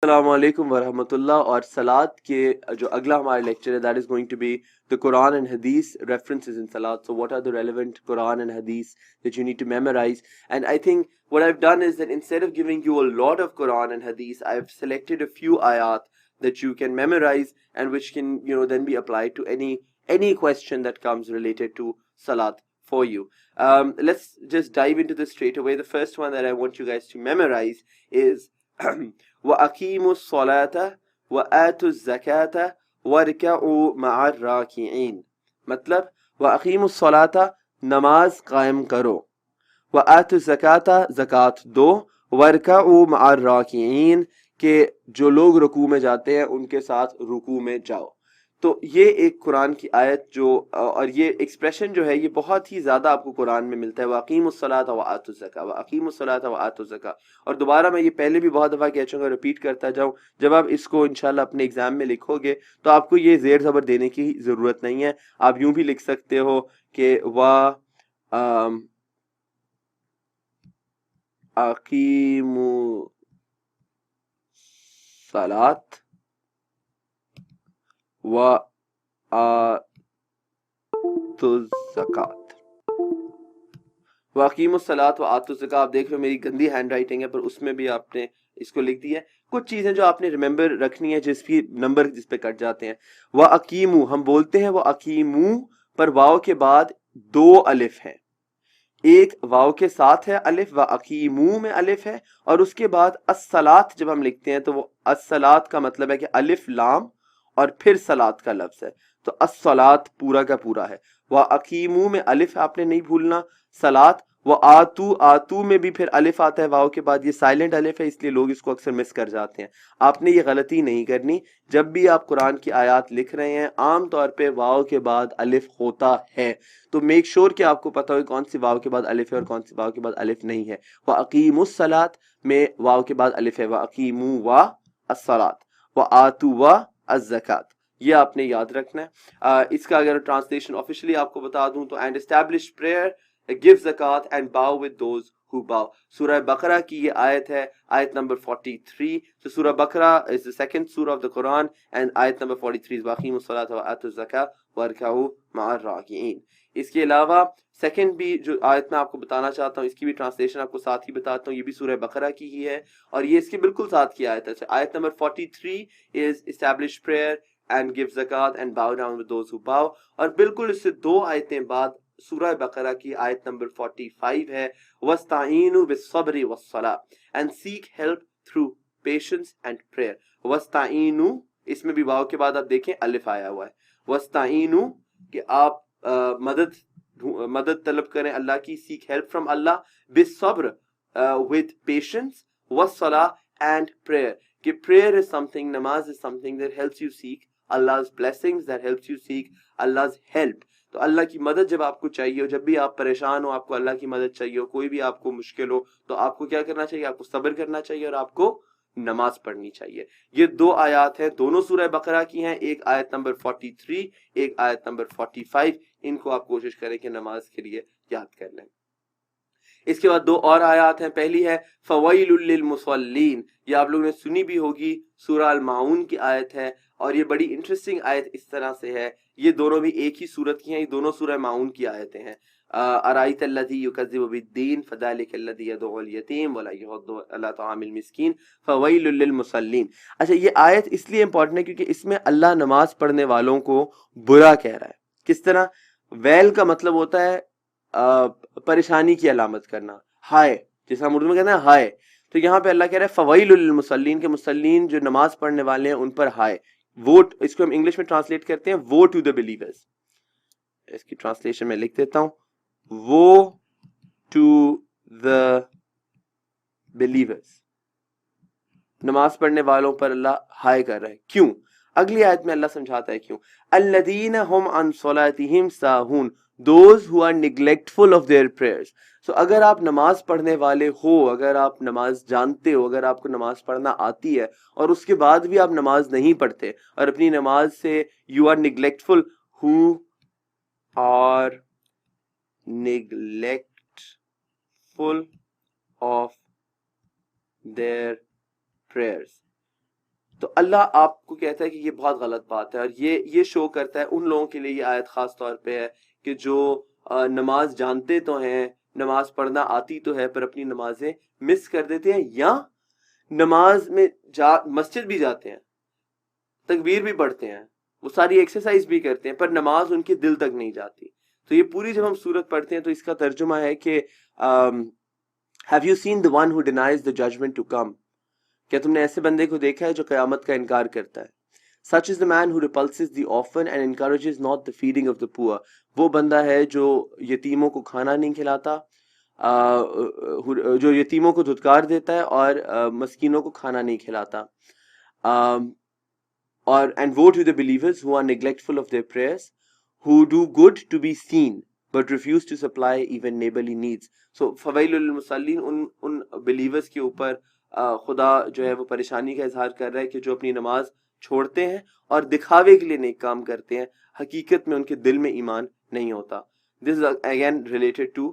السلام علیکم ورحمۃ اللہ. اور سلاد کے جو اگلا ہمارا لیکچر ہے that is going to be the Quran and Hadith references in Salat. So what are the relevant Quran and Hadith that you need to memorize? And I think what I've done is that instead of giving you a lot of Quran and Hadith, I've selected a few ayat that you can memorize and which can, then be applied to any question that comes related to Salat for you. Let's just dive into this straight away. The first one that I want you guys to memorize is وَأَقِيمُوا الصَّلَاةَ وَآتُوا الزَّكَاةَ وَارْكَعُوا مَعَ الرَّاكِعِينَ. مطلب وَأَقِيمُوا الصَّلَاةَ نماز قائم کرو، وَآتُوا الزَّكَاةَ زکوٰۃ دو، وَارْكَعُوا مَعَ الرَّاكِعِينَ کہ جو لوگ رکوع میں جاتے ہیں ان کے ساتھ رکوع میں جاؤ. تو یہ ایک قرآن کی آیت جو اور یہ ایکسپریشن جو ہے یہ بہت ہی زیادہ آپ کو قرآن میں ملتا ہے. وَأَقِيمُوا الصَّلَاةَ وَآتُوا الزَّكَاةَ وَأَقِيمُوا الصَّلَاةَ وَآتُوا الزَّكَاةَ. اور دوبارہ میں یہ پہلے بھی بہت دفعہ کہہ چکا ہوں، رپیٹ کرتا جاؤں، جب آپ اس کو انشاءاللہ اپنے ایگزام میں لکھو گے تو آپ کو یہ زیر زبر دینے کی ضرورت نہیں ہے. آپ یوں بھی لکھ سکتے ہو کہ وَأَقِيمُوا الصَّلَاةَ وَآتُوا الزَّكَاةَ. وَأَقِيمُوا الصَّلَاةَ وَآتُوا الزَّكَاةَ. آپ دیکھ رہے ہو میری گندی ہینڈ رائٹنگ ہے پر اس میں بھی آپ نے اس کو لکھ دیا ہے. کچھ چیزیں جو آپ نے ریممبر رکھنی ہے جس بھی نمبر جس پہ کٹ جاتے ہیں. وَأَقِيمُوا ہم بولتے ہیں وَأَقِيمُوا پر واو کے بعد دو الف ہیں، ایک واو کے ساتھ ہے الف، وَأَقِيمُوا میں الف ہے، اور اس کے بعد الصلاۃ جب ہم لکھتے ہیں تو وہ الصلاۃ کا مطلب ہے کہ الف لام اور پھر صلاۃ کا لفظ ہے، تو الصلاۃ پورا کا پورا ہے. وَأَقِيمُوا میں الف آپ نے نہیں بھولنا، صلاۃ. آتو میں بھی پھر الف آتا ہے واو کے بعد، یہ سائلنٹ الف ہے اس لیے لوگ اس کو اکثر مس کر جاتے ہیں. آپ نے یہ غلطی نہیں کرنی. جب بھی آپ قرآن کی آیات لکھ رہے ہیں عام طور پہ واو کے بعد الف ہوتا ہے، تو میک شور کہ آپ کو پتہ ہو کون سی واو کے بعد الف ہے اور کون سی واو کے بعد الف نہیں ہے. وَأَقِيمُوا الصَّلَاةَ میں واو کے بعد الف ہے، وَأَقِيمُوا وَالصَّلَاةَ وَآتُوا وَالزَّكَاةَ. یہ آپ نے یاد رکھنا ہے. اس کا اگر ٹرانسلیشن آفیشلی آپ کو بتا دوں تو and establish prayer, give zakat and bow with those who bow. سورہ بقرہ کی یہ آیت ہے، آیت نمبر 43. So سورہ بقرہ is the second surah of the Quran and آیت نمبر 43 is وَأَقِيمُوا الصَّلَاةَ وَآتُوا الزَّكَاةَ وَارْكَعُوا مَعَ الرَّاكِعِينَ. اس کے علاوہ سیکنڈ بھی جو آیت میں آپ کو بتانا چاہتا ہوں اس کی بھی ٹرانسلیشن آپ کو ساتھ ہی بتاتا ہوں، یہ بھی سورہ بقرہ کی ہی ہے اور یہ اس کے بالکل ساتھ کی آیت ہے. آیت number 43 is establish prayer and give zakat and bow down with those who bow. اور بالکل اس سے دو آیتیں بعد سورہ بقرہ کی آیت نمبر 45 ہے وَاسْتَعِينُوا بِالصَّبْرِ وَالصَّلَاةِ and seek help through patience and prayer. وَاسْتَعِينُوا اس میں بھی واو کے بعد آپ دیکھیں الف آیا ہوا ہے. وَاسْتَعِينُوا کہ آپ مدد طلب کریں اللہ کی، seek help from Allah، بالصبر with patience، وَالصَّلَاةِ and prayer کہ prayer is something، نماز is something that helps you seek Allah's blessings، that helps you seek Allah's help. تو اللہ کی مدد جب آپ کو چاہیے ہو، جب بھی آپ پریشان ہو آپ کو اللہ کی مدد چاہیے ہو، کوئی بھی آپ کو مشکل ہو تو آپ کو کیا کرنا چاہیے؟ آپ کو صبر کرنا چاہیے اور آپ کو نماز پڑھنی چاہیے. یہ دو آیات ہیں، دونوں سورہ بقرہ کی ہیں، ایک آیت نمبر 43 ایک آیت نمبر 45. ان کو آپ کوشش کریں کہ نماز کے لیے یاد کر لیں. اس کے بعد دو اور آیات ہیں. پہلی ہے فویل للمصلین، یہ آپ لوگوں نے سنی بھی ہوگی، سورہ الماعون کی آیت ہے اور یہ بڑی انٹرسٹنگ آیت اس طرح سے ہے. یہ دونوں بھی ایک ہی سورت کی ہیں، یہ دونوں سورہ ماعون کی آیتیں ہیں. ارائیت الذی یکذب بالدین فذلک الذی یدعو الیتیم ولا یحض علی طعام المسکین فویل للمصلین. اچھا یہ آیت اس لیے امپورٹنٹ ہے کیونکہ اس میں اللہ نماز پڑھنے والوں کو برا کہہ رہا ہے. کس طرح؟ ویل کا مطلب ہوتا ہے پریشانی کی علامت کرنا، ہائے، جیسے ہم اردو میں کہتے ہیں ہائے. تو یہاں پہ اللہ کہہ رہا ہے فویل للمصلین کے مصلین جو نماز پڑھنے والے ہیں ان پر ہائے. ووٹ اس کو ہم انگلش میں ٹرانسلیٹ کرتے ہیں وہ ٹو دا بلیورز. اس کی ٹرانسلیشن میں لکھ دیتا ہوں، وہ ٹو دا بلیورز، نماز پڑھنے والوں پر اللہ ہائے کر رہا ہے. کیوں؟ اگلی آیت میں اللہ سمجھاتا ہے کیوں. الذین هم عن صلاتهم ساہون، those who are neglectful of their prayers. So اگر آپ نماز پڑھنے والے ہو، اگر آپ نماز جانتے ہو، اگر آپ کو نماز پڑھنا آتی ہے اور اس کے بعد بھی آپ نماز نہیں پڑھتے اور اپنی نماز سے you are neglectful، who are neglectful of their prayers. تو اللہ آپ کو کہتا ہے کہ یہ بہت غلط بات ہے، اور یہ شو کرتا ہے ان لوگوں کے لیے، یہ آیت خاص طور پہ ہے کہ جو نماز جانتے تو ہیں، نماز پڑھنا آتی تو ہے، پر اپنی نمازیں مس کر دیتے ہیں، یا نماز میں مسجد بھی جاتے ہیں، تکبیر بھی پڑھتے ہیں، وہ ساری ایکسرسائز بھی کرتے ہیں، پر نماز ان کے دل تک نہیں جاتی. تو یہ پوری جب ہم صورت پڑھتے ہیں تو اس کا ترجمہ ہے کہ have you seen the one who denies the judgment to come؟ کیا تم نے ایسے بندے کو دیکھا ہے جو قیامت کا انکار کرتا ہے؟ Such is the man who repulses the orphan and encourages not the feeding of the poor. وہ بندہ ہے جو یتیموں کو کھانا نہیں کھلاتا، جو یتیموں کو دھتکار دیتا ہے اور مسکینوں کو کھانا نہیں کھلاتا. اور and woe to the believers who are neglectful of their prayers, who do good to be seen but refuse to supply even neighborly needs. So فویل للمصلین، ان believers کے اوپر خدا جو ہے وہ پریشانی کا اظہار کر رہا ہے کہ جو اپنی نماز چھوڑتے ہیں اور دکھاوے کے لیے نیک کام کرتے ہیں، حقیقت میں ان کے دل میں ایمان نہیں ہوتا. This is again related to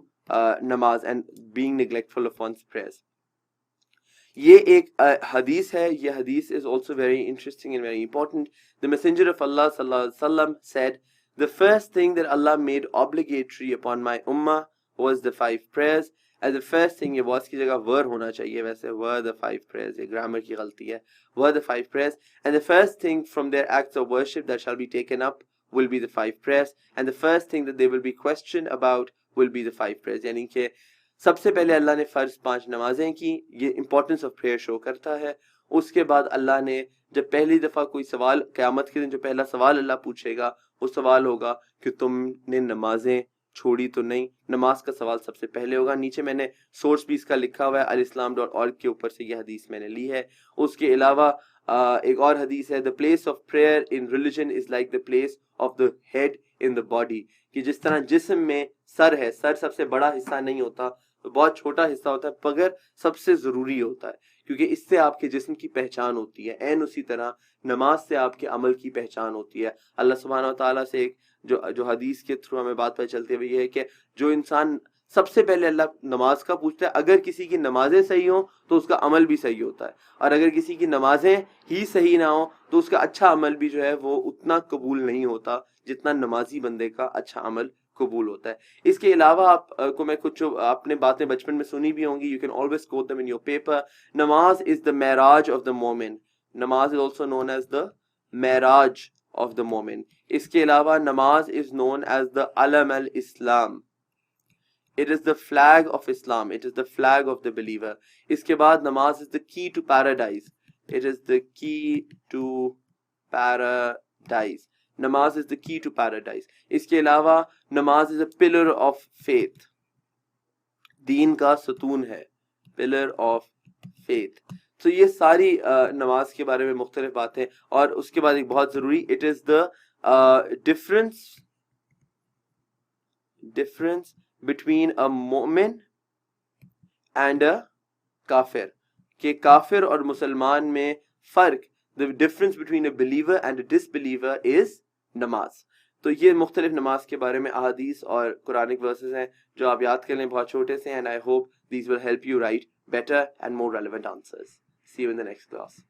نماز and being neglectful of one's prayers. یہ ایک حدیث ہے، یہ حدیث is also very interesting and very important. The messenger of Allah sallallahu alaihi wasallam said, the first thing that Allah made obligatory upon my ummah was the 5 prayers. And the first thing، یہ was کی جگہ were ہونا چاہیے، ویسے were the 5 prayers، یہ grammar کی غلطی ہے، were the 5 prayers. And the first thing from their acts of worship that shall be taken up will be the 5 prayers. And the first thing that they will be questioned about will be the 5 prayers. یعنی کہ سب سے پہلے اللہ نے فرض 5 نمازیں کی، یہ importance of prayer شو کرتا ہے. اس کے بعد اللہ نے جب پہلی دفعہ کوئی سوال، قیامت کے دن جو پہلا سوال اللہ پوچھے گا وہ سوال ہوگا کہ تم نے نمازیں چھوڑی تو نہیں. نماز کا سوال سب سے پہلے ہوگا. نیچے میں نے سورس بھی اس کا لکھا ہوا ہے، alislam.org کے اوپر سے یہ حدیث میں نے لی ہے. اس کے علاوہ ایک اور حدیث ہے، the place of prayer in religion is like the place of the head in the body. کہ جس طرح جسم میں سر ہے، سر سب سے بڑا حصہ نہیں ہوتا، بہت چھوٹا حصہ ہوتا ہے، مگر سب سے ضروری ہوتا ہے کیونکہ اس سے آپ کے جسم کی پہچان ہوتی ہے. این اسی طرح نماز سے آپ کے عمل کی پہچان ہوتی ہے. اللہ سبحانہ و تعالیٰ سے ایک جو حدیث کے تھرو ہمیں بات پتہ چلتی ہے یہ ہے کہ جو انسان سب سے پہلے اللہ نماز کا پوچھتا ہے، اگر کسی کی نمازیں صحیح ہوں تو اس کا عمل بھی صحیح ہوتا ہے، اور اگر کسی کی نمازیں ہی صحیح نہ ہوں تو اس کا اچھا عمل بھی جو ہے وہ اتنا قبول نہیں ہوتا جتنا نمازی بندے کا اچھا عمل قبول ہوتا ہے. اس کے علاوہ آپ کو میں کچھ جو آپ نے باتیں بچپن میں سنی بھی ہوں گی، you can always quote them in your paper. نماز is the Meraj of the مومن. نماز is also known as the Meraj of the مومن. اس کے علاوہ نماز is known as the علم الاسلام. It is the flag of Islam. It is the flag of the believer. اس کے بعد نماز is the key to paradise. It is the key to paradise. نماز is the key to paradise. اس کے علاوہ نماز is a pillar of faith. دین کا ستون ہے، pillar of faith. تو یہ ساری نماز کے بارے میں مختلف باتیں. اور اس کے بعد ایک بہت ضروری، it is the difference between a مومن and a کافر، کہ کافر اور مسلمان میں فرق، the difference between a believer and a disbeliever is نماز. تو یہ مختلف نماز کے بارے میں احادیث اور قرآنک ورسز ہیں جو آپ یاد کر لیں، بہت چھوٹے سے ہیں. and I hope these will help you write better and more relevant answers. See you in the next class.